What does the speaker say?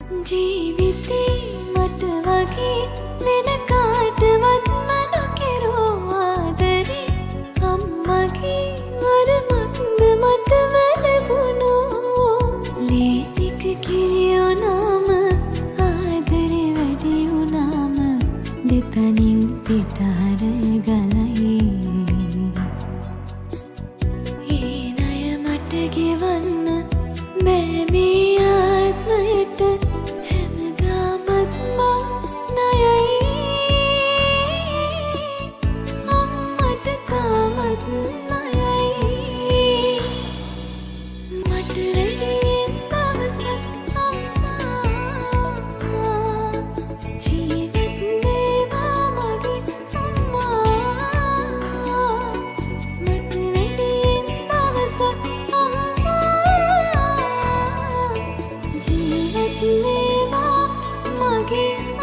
ජීවිතේ මට වගේ වෙන කාටවත් නොකරෝ ආදරේ අම්මගේ වරමක්ද මට වැළපුණෝ ලේ ටික කිරියෝ නාම ආදරේ වැඩි වුණාම දෙතනින් පිටහර ගලයි ඒ ණය මට ගෙවන්න බෑ මේ ආත්මයට හැමදාමත් මං ණයයි අම්මට තාමත් ණයයි මට වැඩියෙන් දවසක් අම්මා ජීවත් වේවා මගේ අම්මා මට වැඩියෙන් දවසක් අම්මා ජීවත් වේවා මගේ